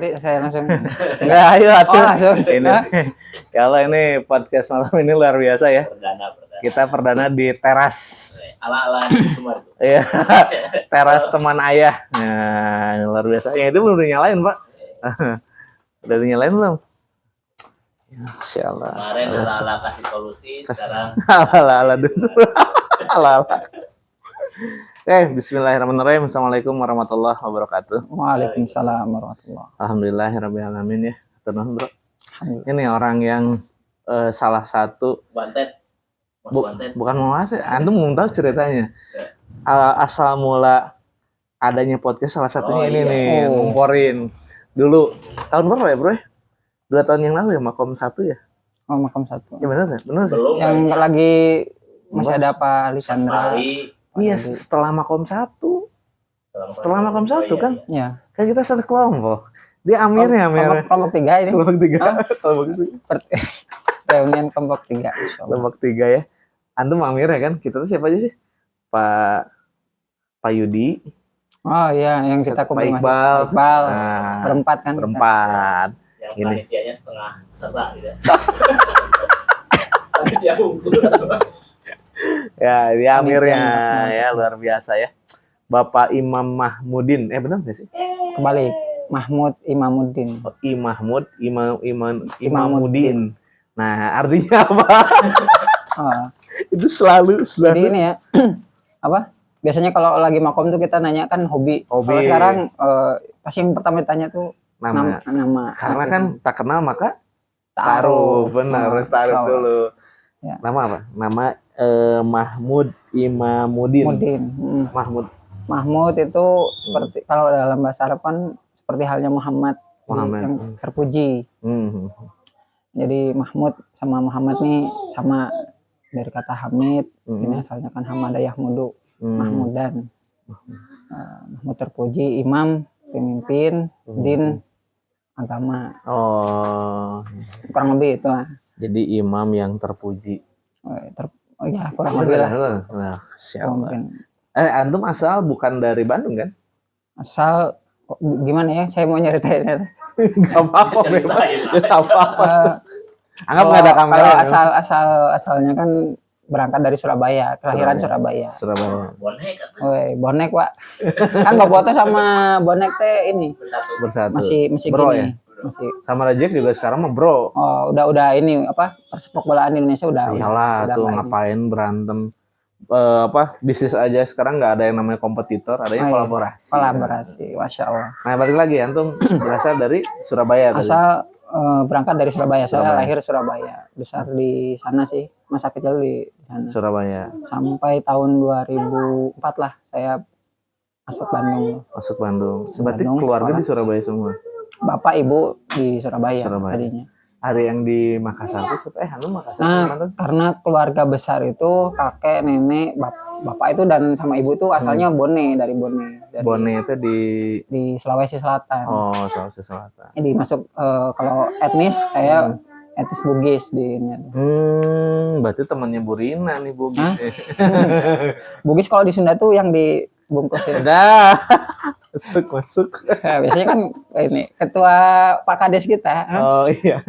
nanti saya langsung. Enggak, ayo atuh. Langsung. Ini kalau ini podcast malam ini luar biasa ya. Perdana. Kita perdana di teras. Ala-ala semua itu. Iya. Teras teman ayah. Nah, ini luar biasa. Yang itu belum dinyalain, Pak. Udah dinyalain belum? Masya Allah. Kemarin ala-ala kasih solusi, sekarang ala-ala dulu. Ala-ala. Bismillahirrahmanirrahim. Assalamualaikum warahmatullahi wabarakatuh. Waalaikumsalam warahmatullahi. Alhamdulillahirabbil alamin ya. Tenang, Bro. Ini orang yang salah satu Bantet. bukan mau ngasih, antum belum tahu ceritanya. Asal mula adanya podcast salah satunya ini nih, ngumporin. Dulu tahun berapa ya, Bro? 2 tahun yang lalu ya, Makom 1 ya? Oh, Makom 1. Ya benar ya? Benar sih. Belum. Yang lagi masih ada Pak Lisandra. Iya, setelah Makom 1. Setelah Makom 1 kan? Iya. Kan kita satu kelompok. Dia amirnya. Kelompok 3 ini. Kelompok 3. Kelompok 3. Reunian kelompok 3. Kelompok 3 ya. Antum amirnya kan? Kita tuh siapa aja sih? Pak Yudi. Oh iya, yang kita Pak kumpul Iqbal. Nah, berempat kan? Berempat. Yang Ini. panitianya setengah peserta gitu. Panitia hukum. Ya, dia amirnya ya, luar biasa ya. Bapak Imam Mahmudin. Benar nggak sih? Kebalik. Mahmud Imamuddin. Oh, Imamuddin. Nah, artinya apa? Oh. Itu selalu. Jadi ini ya, apa? Biasanya kalau lagi makom tuh kita nanya kan hobi. Kalau sekarang pasti yang pertama ditanya tuh nama. Karena kan tak kenal maka taruh. Benar, harus taruh dulu. Ya. Nama apa? Nama Mahmud Imamuddin. Mahmud itu seperti kalau dalam bahasa Arab kan seperti halnya Muhammad. Yang terpuji. Jadi Mahmud sama Muhammad nih sama dari kata Hamid. Ini asalnya kan Hamada Yahmudu. Mahmudan. Mahmud terpuji, imam, pemimpin, din, agama. Oh. Kurang lebih itu lah. Jadi imam yang terpuji. Ya kurang lebih lah. Nah, siapa? Antum asal bukan dari Bandung kan? Asal gimana ya? Saya mau nyeritain. Gak apa-apa, gak apa-apa. Anggap nggak ada kamera. Kalau asalnya kan berangkat dari Surabaya, kelahiran Surabaya. Bonek. Bonek, Pak. Kan Boboto sama bonek teh ini bersatu. Masih bro gini. Ya? Masih. Sama Rajek juga sekarang mah bro. Oh, udah ini apa? Persepak bolaan Indonesia udah. Iyalah tuh ngapain berantem. Bisnis aja sekarang nggak ada yang namanya kompetitor, adanya kolaborasi. Masya Allah. Nah, balik lagi antum berasal dari Surabaya. Asal berangkat dari Surabaya. Saya lahir Surabaya, besar di sana sih, masa kecil di sana. Surabaya. Sampai tahun 2004 lah saya masuk Bandung. Berarti keluarga di Surabaya semua. Bapak ibu di Surabaya. Tadinya. Ada yang di Makassar tuh, Makassar. Nah, karena keluarga besar itu kakek, nenek, bapak itu dan sama ibu itu asalnya dari Bone. Bone itu di Sulawesi Selatan. Oh, Sulawesi Selatan. Jadi masuk kalau etnis saya etnis Bugis di ini. Berarti temannya Bu Rina nih Bugis. Bugis kalau di Sunda tuh yang dibungkus ya. Dah. Masuk. Nah, biasanya kan ini ketua Pak Kades kita. Oh iya.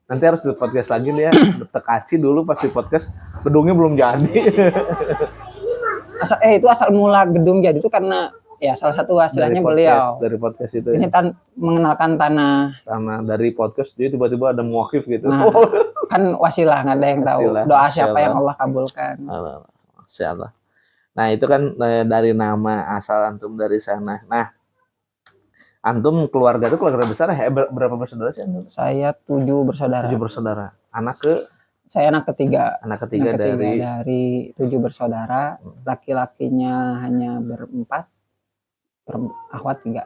Nanti harus di podcast lagi dia. Tekaci dulu pas di podcast gedungnya belum jadi. Itu asal mula gedung jadi itu karena ya salah satu hasilnya beliau. Dari podcast itu. Ini mengenalkan tanah dari podcast dia tiba-tiba ada muwakif gitu. Nah, kan wasilah nggak ada yang tahu. Doa siapa yang Allah kabulkan. Masya Allah. Nah itu kan dari nama asal antum dari sana. Nah antum keluarga itu keluarga besar ya? Berapa bersaudara sih antum? Saya 7 bersaudara. 7 bersaudara. Saya anak ketiga. Anak ketiga dari 7 bersaudara. Laki-lakinya hanya 4. Akhwat 3.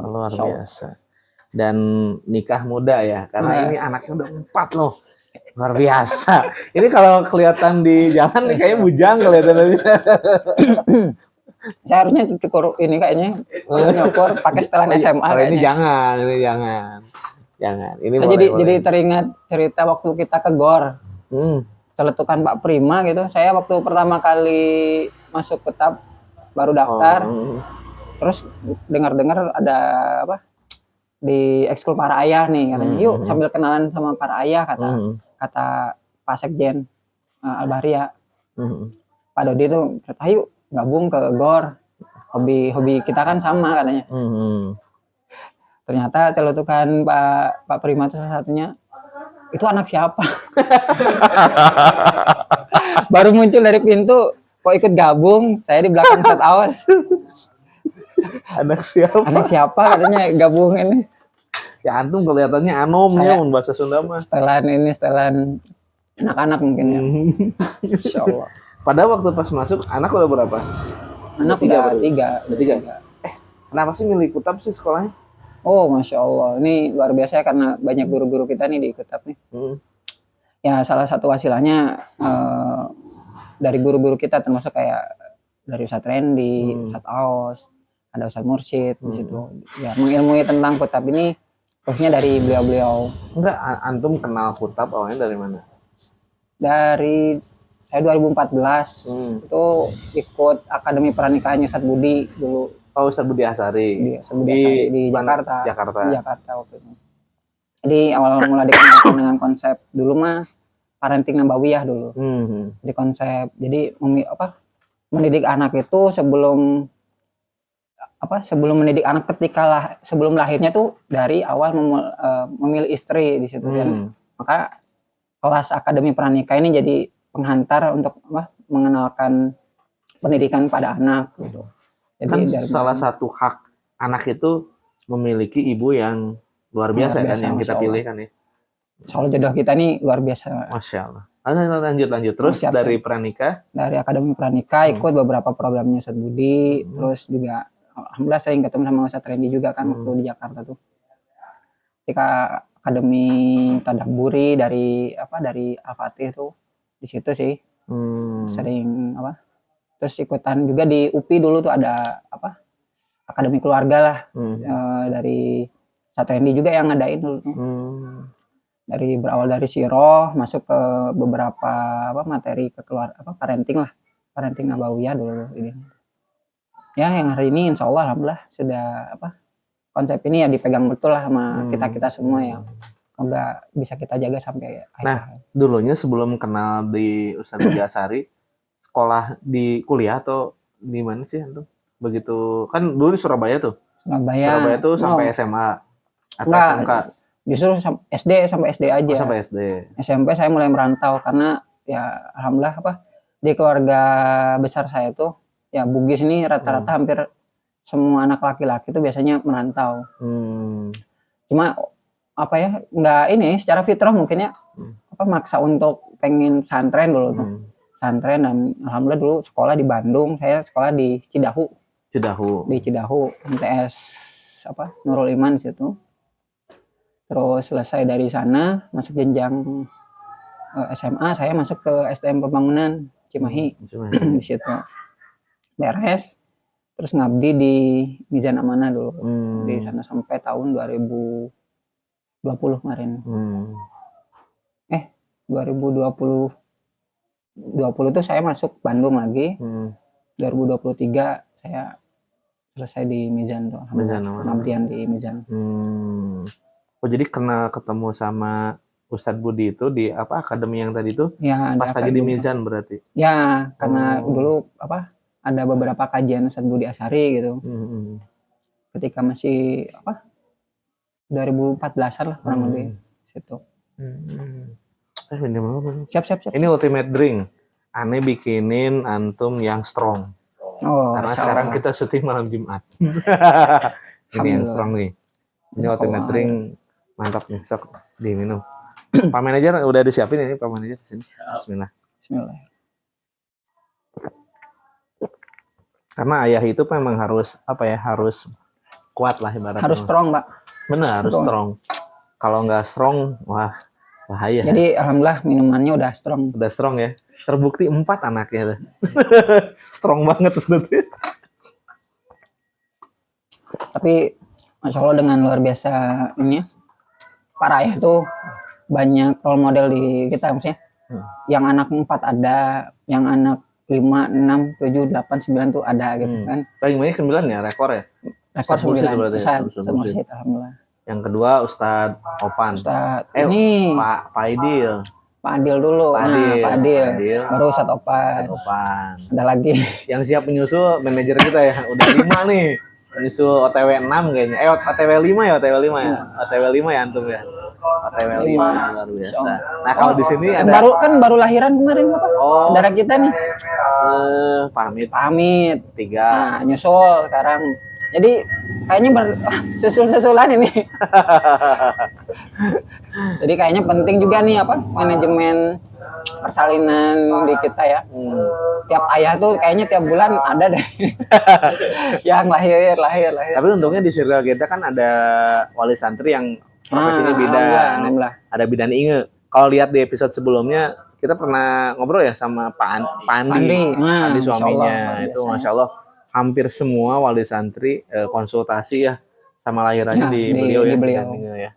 Luar biasa. Dan nikah muda ya, karena ini anaknya udah 4 loh. Luar biasa. Ini kalau kelihatan di jalan nih kayaknya bujang kelihatannya. Saya harusnya cukur ini kayaknya nyukur pakai setelan SMA. Ini jangan. Ini saya jadi teringat cerita waktu kita ke GOR. Celetukan Pak Prima gitu. Saya waktu pertama kali masuk ke TAP baru daftar. Terus dengar-dengar ada apa di ekskul para ayah nih katanya, yuk sambil kenalan sama para ayah kata Pak Sekjen Albaria. Pak Dodi tuh ayo gabung ke GOR, hobi kita kan sama katanya. Ternyata celutukan Pak Prima itu salah satunya, itu anak siapa? Baru muncul dari pintu, kok ikut gabung, saya di belakang Ustadz Aos. Anak siapa? Anak siapa katanya gabung ini. Ya antum kelihatannya anomnya bahasa Sunda mah. Setelan anak-anak mungkin ya. Insya Allah. Padahal waktu pas masuk anak udah berapa? Anak udah tiga. Kenapa sih milih Kutab sih sekolahnya? Oh, Masya Allah. Ini luar biasa ya, karena banyak guru-guru kita nih di Kutab nih. Ya salah satu wasilahnya dari guru-guru kita, termasuk kayak dari Ustadz Randy, Ustadz Aos, ada Ustadz Mursyid di situ. Ya mengilmui tentang Kutab ini khususnya dari beliau-beliau. Enggak, antum kenal Kutab awalnya dari mana? Dari saya 2014 itu ikut Akademi Pernikahannya Ustadz Budi dulu. Oh, Ustadz Budi Asari. Di Jakarta. Di Jakarta waktu itu. Jadi awal mula dikenalkan dengan konsep dulu mah parenting nabawiyah dulu. Di konsep jadi mendidik anak itu sebelum mendidik anak sebelum lahirnya tuh dari awal memilih istri di situ kan. Maka kelas Akademi Pranikah ini jadi penghantar untuk mengenalkan pendidikan pada anak gitu. Jadi kan salah satu hak anak itu memiliki ibu yang luar biasa kan yang kita pilih kan ya. Soal jodoh kita nih luar biasa. Masya Allah. Lanjut. Terus dari Pranikah? Dari Akademi Pranikah ikut beberapa programnya Ustadz Budi. Terus juga alhamdulillah sering ketemu sama Ustadz Randy juga kan waktu di Jakarta tuh. Ketika Akademi Tadabburi dari Al-Fatih tuh di situ sih. Sering terus ikutan juga di UPI dulu tuh ada Akademi Keluarga lah. Dari Ustadz Randy juga yang ngadain dulu tuh. Dari berawal dari Siroh masuk ke beberapa materi parenting nabawiyah dulu ini. Ya yang hari ini insya Allah alhamdulillah sudah konsep ini ya dipegang betul lah sama kita semua ya. Semoga bisa kita jaga sampai akhir. Nah, dulunya sebelum kenal di Ustadz Budi Asari, sekolah di kuliah atau di mana sih antum? Begitu kan dulu di Surabaya tuh. Surabaya tuh sampai SMA atau SMK. Justru SD sampai SD aja. Sampai SD. SMP saya mulai merantau karena ya alhamdulillah di keluarga besar saya tuh ya Bugis ini rata-rata hampir semua anak laki-laki itu biasanya merantau. Cuma nggak ini secara fitrah mungkin ya maksa untuk pengen pesantren dulu tuh. Pesantren dan alhamdulillah dulu sekolah di Bandung, saya sekolah di Cidahu. Di Cidahu MTS Nurul Iman situ. Terus selesai dari sana masuk jenjang SMA, saya masuk ke STM Pembangunan Cimahi. Di situ beres, terus ngabdi di Mizan Amanah dulu. Di sana sampai tahun 2020 kemarin. 2020 tuh saya masuk Bandung lagi. 2023 saya selesai di Mizan tuh. Ngabdian di Mizan. Oh jadi ketemu sama Ustadz Budi itu di akademi yang tadi tuh? Ya, pas lagi di Mizan berarti? Ya, karena dulu ada beberapa kajian Ustadz Budi Asari gitu. Ketika masih 2014-an lah kurang lebih situ. Siap. Ini ultimate drink. Aneh bikinin antum yang strong. Karena sekarang kita syuting malam Jumat. Ini yang strong nih. Ini ultimate drink. Mantap nih, sok diminum. Pak manajer udah disiapin ini, Pak manajer di sini. Bismillah. Karena ayah itu memang harus harus kuat lah ibaratnya. Harus strong, Pak. Benar, harus strong. Kalau nggak strong, wah bahaya. Jadi alhamdulillah minumannya udah strong. Udah strong ya. Terbukti 4 anaknya. Strong banget berarti. Tapi Masya Allah dengan luar biasa ini para ayah tuh banyak role model di kita maksudnya. Yang anak 4 ada, yang anak 5, 6, 7, 8, 9 tuh ada gitu kan. Paling banyak 9 ya rekor ya. Rekor Ustadz Mursyid 9. berarti ya, Ustadz Ustadz Mursyid. Mursyid, alhamdulillah. Yang kedua Ustadz Opan. Ustadz ini Pak Aidil. Pak Adil dulu. Pak Nah, Adil. Pak Adil. Pak Adil. Baru Ustadz Opan. Ustadz Opan. Ada lagi. Yang siap menyusul manajer kita ya. Udah 5 nih. Menyusul OTW 6 kayaknya. OTW 5 ya, OTW 5 ya. OTW 5 ya antum ya. OTW 5 luar biasa. Nah, kalau di sini ada baru lahiran kemarin Bapak. Saudara kita nih. Pamit. 3. Nah, nyusul sekarang. Jadi kayaknya susul-susulan ini. Jadi kayaknya penting juga nih manajemen persalinan di kita ya. Tiap ayah tuh kayaknya tiap bulan ada deh yang lahir. Tapi untungnya di circle kita kan ada wali santri yang profesinya bidan. Ada bidan Inge. Kalau lihat di episode sebelumnya kita pernah ngobrol ya sama Pak Andi. Andi suaminya. Itu Masya Allah hampir semua wali santri konsultasi ya sama lahirannya di beliau ya.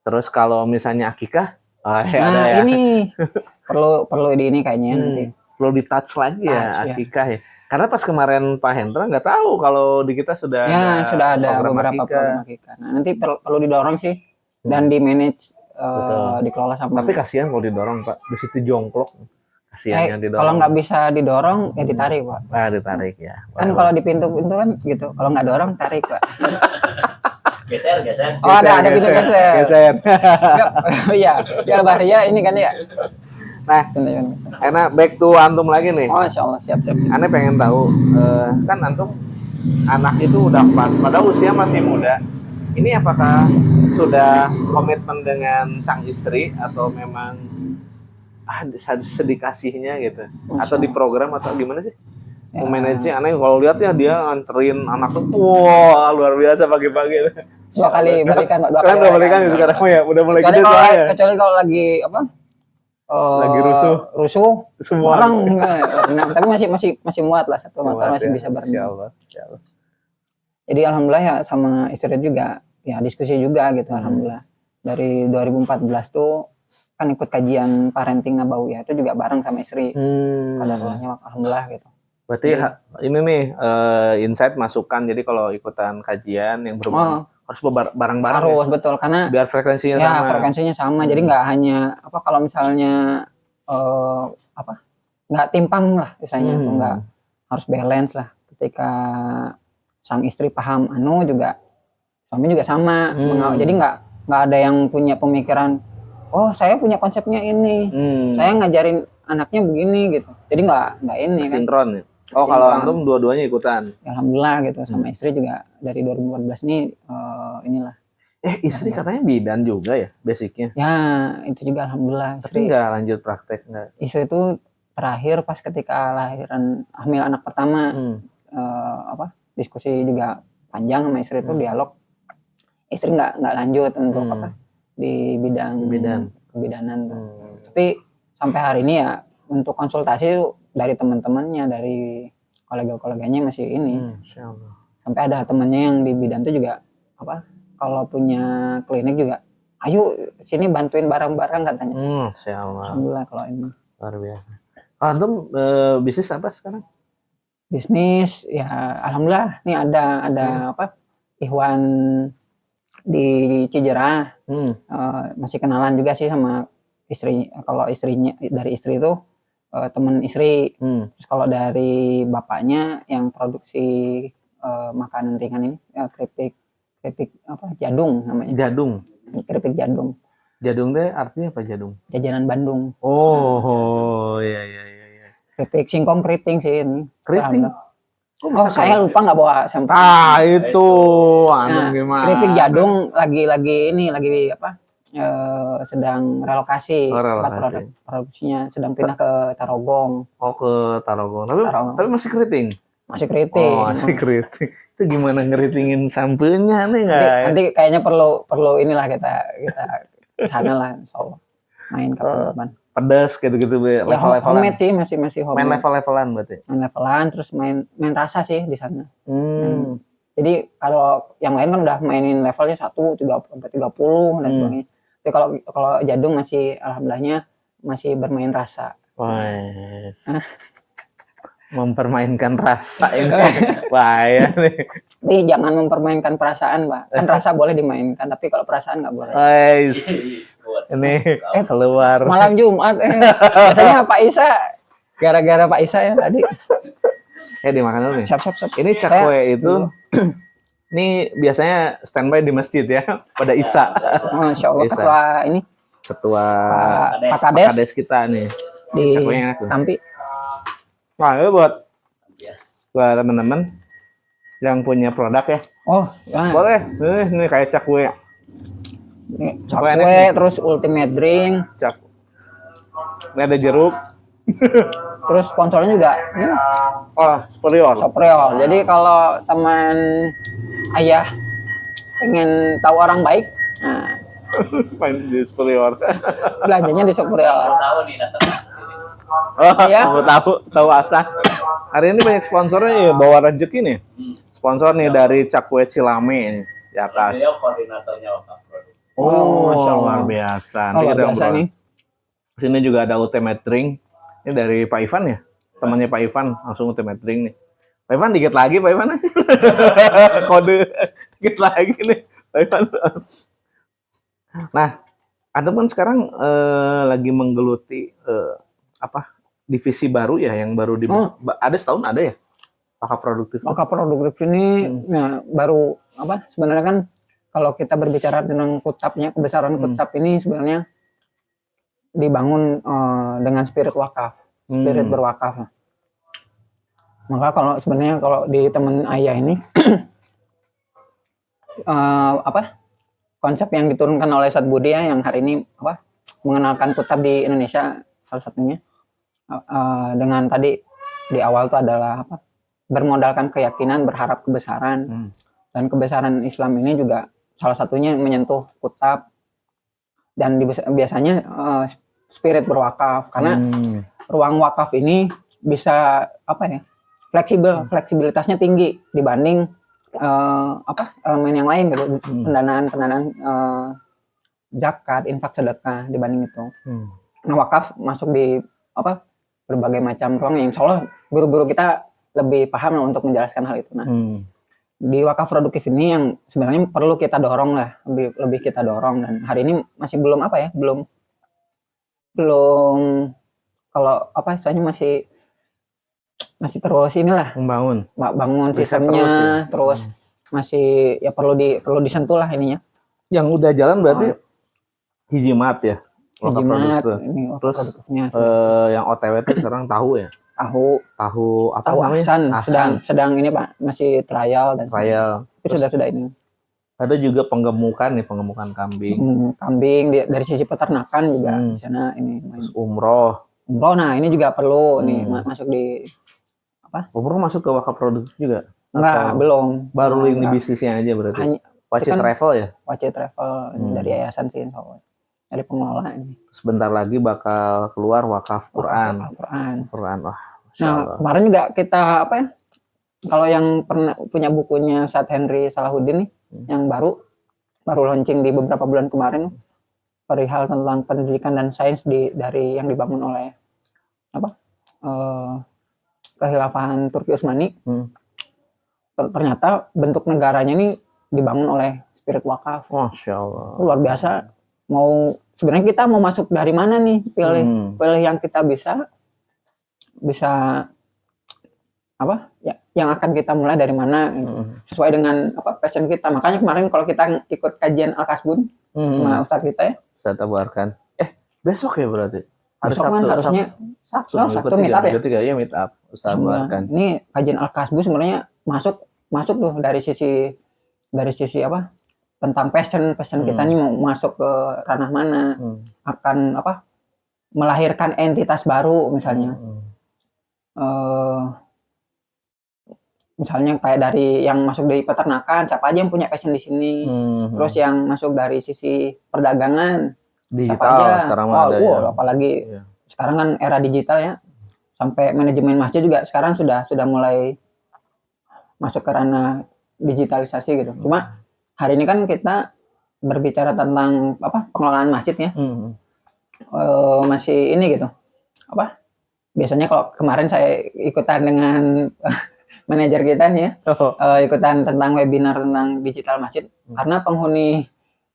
Terus kalau misalnya akikah, ada ya. Ini perlu di ini kayaknya nanti. Perlu di touch lagi ya akikah ya. Karena pas kemarin Pak Hendra nggak tahu kalau di kita sudah ada beberapa program akikah. Nah, nanti perlu didorong sih dan di manage dikelola sama. Tapi kasihan kalau didorong Pak, di situ jongklok. Kalau nggak bisa didorong ya ditarik Pak. Ditarik ya. Kan kalau di pintu kan gitu. Kalau nggak dorong tarik Pak. Geser. Oh ada pintu geser. Iya, ya Bahria ini kan ya. Nah, enak back to antum lagi nih. Oh Insya Allah siap. Aneh pengen tahu, kan antum anak itu udah 4, padahal usia masih muda. Ini apakah sudah komitmen dengan sang istri atau memang sedikasihnya gitu, atau di program atau gimana sih? Ya. Manajenya aneh kalau lihat ya dia nganterin anak tuh luar biasa pagi-pagi. 2 kali balikan Pak. Sekarang udah balikan sekarang ya, udah mulai gitu soalnya. Kecuali kalau lagi lagi rusuh semua orang tapi masih muat lah, satu motor masih bisa bareng. Insyaallah. Jadi alhamdulillah ya sama istri juga ya diskusi juga gitu. Alhamdulillah dari 2014 tuh kan ikut kajian parenting nabawiyah itu juga bareng sama istri. Kadarulahnya alhamdulillah gitu. Berarti ini nih insight masukan, jadi kalau ikutan kajian yang berhubungan harus bareng-bareng. Harus betul, karena biar frekuensinya sama. Ya frekuensinya sama. Jadi nggak hanya kalau misalnya nggak timpang lah misalnya, nggak harus balance lah. Ketika sang istri paham juga suami juga sama. Jadi nggak ada yang punya pemikiran saya punya konsepnya ini, saya ngajarin anaknya begini gitu. Jadi nggak ini sinkron ya. Kalau antum dua-duanya ikutan. Alhamdulillah gitu, sama istri juga dari 2014 ini inilah. Istri katanya bidan juga ya basicnya. Ya itu juga alhamdulillah. Tapi nggak lanjut praktek nggak? Istri itu terakhir pas ketika lahiran hamil anak pertama, diskusi juga panjang sama istri itu, dialog. Istri nggak lanjut untuk di bidang kebidanan. Tapi sampai hari ini ya untuk konsultasi dari teman-temannya, dari kolega-koleganya masih ini. Sampai ada temannya yang di bidan itu juga kalau punya klinik juga, ayo sini bantuin barang-barang katanya. Alhamdulillah kalau ini. Luar biasa. Antum bisnis apa sekarang? Bisnis ya alhamdulillah nih ada Ikhwan di Cijerah. Masih kenalan juga sih sama istri. Kalau istrinya dari istri itu teman istri. Terus kalau dari bapaknya yang produksi makanan ringan ini, keripik jadung namanya. Keripik jadung. Jadung deh artinya apa jadung? Jajanan Bandung. Iya. Keripik singkong keriting sih ini. Keriting. Saya lupa nggak bawa sampel. Itu gimana? Keripik jadung lagi sedang relokasi. Produksinya sedang pindah ke Tarogong. Ke Tarogong. Tapi masih keriting. Masih keriting. Masih keriting. Itu gimana ngeritingin sampelnya nih nggak? Nanti kayaknya perlu inilah kita sana lah, insyaallah. Main kapan-kapan. Pedas gitu-gitu level-levelan. Homemade sih, masih homemade. Main level-levelan berarti. Main levelan, terus main rasa sih di sana. Jadi kalau yang lain kan udah mainin levelnya 1, 30 dan sebagainya. Tapi kalau jadung masih alhamdulillahnya masih bermain rasa. mempermainkan rasa ini. Bahaya nih. Tapi jangan mempermainkan perasaan, Pak. Kan rasa boleh dimainkan, tapi kalau perasaan nggak boleh. Ini keluar. Malam Jumat, biasanya Pak Isa, gara-gara Pak Isa ya tadi. Dimakan dulu nih. Siap. Ini cakwe itu, ini biasanya standby di masjid ya, pada Isa. Masya Allah, Isa. ketua Pak Kades Kades kita nih. di Cakwenya enak tuh. Tampi. Wah, ini buat teman-teman yang punya produk ya. Oh, ya. Boleh. Ini kayak cakwe. Ini Cakwe enak cakwe, nih. terus ultimate drink, Ini ada jeruk. terus sponsornya juga Superior. Sopriol. Jadi kalau teman ayah pengen tahu orang baik, nah, Main di Superior. belanjanya di Sopriol. Tahu nih datang. Iya. Tahu asa. Hari ini banyak sponsornya ya, bawa rezeki nih. Sponsor nih dari Cakwe Cilame nih di atas. Beliau koordinatornya wakaf produk. Masya Allah. Luar biasa. Oh, luar biasa ngobrol. nih. Sini juga ada ultimate drink. Ini dari Pak Ivan ya, temannya Pak Ivan, langsung ultimate drink nih. Pak Ivan dikit lagi Pak Ivan. Kode dikit lagi nih Pak Ivan. Nah, Anda kan sekarang lagi menggeluti divisi baru ya, yang baru ada setahun ada ya, Wakaf Produktif. Maka produktif ini nah, baru sebenarnya kan kalau kita berbicara tentang kutapnya, kebesaran kutap ini sebenarnya dibangun dengan spirit wakaf, spirit berwakaf. Maka kalau sebenarnya kalau di teman ayah ini konsep yang diturunkan oleh Ustadz Budi ya, yang hari ini mengenalkan kutap di Indonesia salah satunya dengan tadi di awal itu adalah bermodalkan keyakinan, berharap kebesaran, dan kebesaran Islam ini juga salah satunya menyentuh kutap dan biasanya spirit berwakaf, karena ruang wakaf ini bisa fleksibilitasnya tinggi dibanding elemen yang lain gitu, pendanaan zakat, infak, sedekah dibanding itu. Nah, wakaf masuk di berbagai macam ruang yang insya Allah guru-guru kita lebih paham untuk menjelaskan hal itu. Nah, di wakaf produktif ini yang sebenarnya perlu kita dorong lah, lebih kita dorong, dan hari ini masih belum belum kalau istilahnya masih terus inilah bangun sistemnya terus masih ya perlu disentuh lah ininya. Yang udah jalan berarti Hijimat ya. Hijimat ini terus yang OTW itu sekarang tahu ya. Tahu Ahsan sedang ini Pak, masih trial. Tapi sudah ini. Ada juga penggemukan kambing. Kambing dari sisi peternakan juga di sana ini. Terus umroh. Nah ini juga perlu nih masuk di Umroh masuk ke wakaf produktif juga? Enggak, belum. Baru ini bisnisnya aja berarti. Wajib Travel ya? Wajib Travel dari yayasan sih insya Allah. Dari pengelola ini. Sebentar lagi bakal keluar wakaf Quran. Wah, nah, kemarin juga kita kalau yang pernah punya bukunya Ustadz Henry Salahuddin nih, yang baru launching di beberapa bulan kemarin, perihal tentang pendidikan dan sains dari yang dibangun oleh Kehilafahan Turki Utsmani. Ternyata bentuk negaranya ini dibangun oleh spirit wakaf. Masya Allah. Luar biasa. Sebenarnya kita mau masuk dari mana nih? Pilih yang kita bisa yang akan kita mulai dari mana sesuai dengan passion kita. Makanya kemarin kalau kita ikut kajian Al-Kasbun sama Ustadz kita ya, Ustadz tabarkan. Besok ya berarti. Besok kan harusnya Sabtu meet up ya. Iya meet up. Ustadz tabarkan. Ini kajian Al-Kasbun sebenarnya masuk tuh dari sisi tentang passion kita ini mau masuk ke ranah mana, akan melahirkan entitas baru misalnya. Misalnya kayak dari yang masuk dari peternakan, siapa aja yang punya passion di sini. Terus yang masuk dari sisi perdagangan, digital sekarang apalagi sekarang kan era digital ya. Sampai manajemen masjid juga sekarang sudah mulai masuk ke ranah digitalisasi gitu. Cuma hari ini kan kita berbicara tentang pengelolaan masjid ya. Masih ini gitu. biasanya kalau kemarin saya ikutan dengan manajer kita nih ya, ikutan tentang webinar tentang digital masjid, karena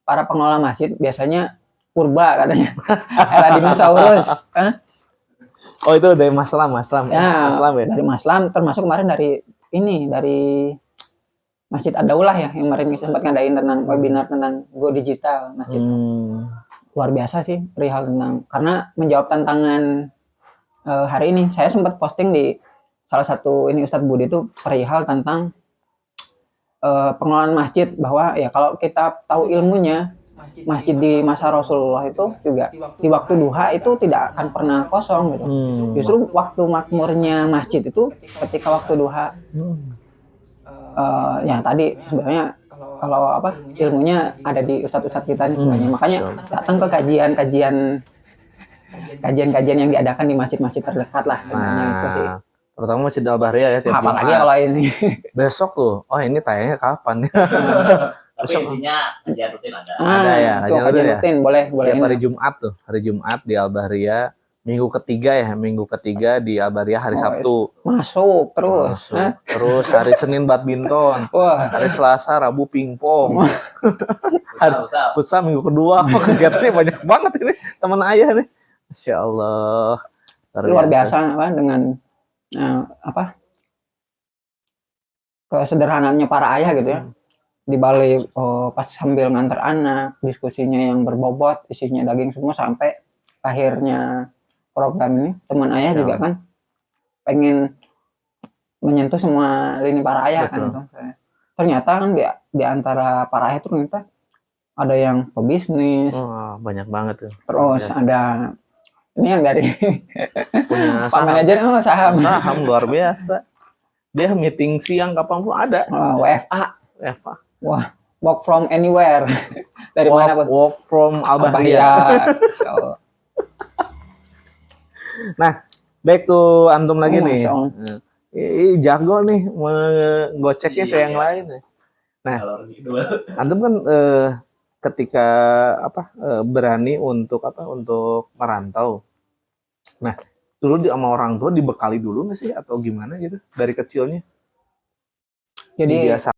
para pengelola masjid biasanya purba katanya, era dinosaurus. Oh itu dari Maslam Ya, ya. dari Maslam, termasuk kemarin dari Masjid Ad-Daulah ya, yang kemarin sempat ngadain tentang webinar tentang Go Digital Masjid. Luar biasa sih perihal tentang, karena menjawab tantangan hari ini. Saya sempat posting di salah satu ini Ustadz Budi itu perihal tentang pengelolaan masjid, bahwa ya kalau kita tahu ilmunya, masjid di masa Rasulullah itu juga di waktu duha itu tidak akan pernah kosong gitu. Justru waktu makmurnya masjid itu ketika waktu duha. Ya tadi sebenarnya kalau ilmunya ada di ustadz-ustadz kita nih semuanya. Makanya datang ke kajian yang diadakan di masjid-masjid terdekat lah sebenarnya itu sih. Terutama Masjid Al-Bahriah ya tiap Apalagi Jumat. kalau ini Besok tuh. Oh ini tayangnya kapan? Tapi intinya kajian rutin ada. Ada ya, kajian rutin boleh Tiap hari Jumat tuh. Hari Jumat di Al-Bahriah. Minggu ketiga di Al-Bahriah hari Sabtu. Masuk terus. Terus hari Senin badminton. Hari Selasa, Rabu pingpong. Futsal minggu kedua. Kegiatannya banyak banget ini teman ayah nih. Masya Allah. Luar biasa dengan kesederhanaannya para ayah gitu ya. Di balik pas sambil nganter anak, diskusinya yang berbobot, isinya daging semua, sampai akhirnya program ini teman ayah juga kan pengen menyentuh semua lini para ayah. Betul. Kan ternyata kan di antara para ayah itu ternyata ada yang pebisnis, banyak banget tuh. Terus ada ini yang dari punya Pak manajer saham luar biasa. Dia meeting siang kapan pun ada. WFA. Wah, work from anywhere. Dari mana pun. Work from Al-Bahriah. Nah, back to antum lagi nih. Jago nih menggoceknya ke yang lain. Nah, antum kan ketika berani untuk merantau. Nah, dulu sama orang tua dibekali dulu nggak sih atau gimana gitu dari kecilnya? Jadi biasa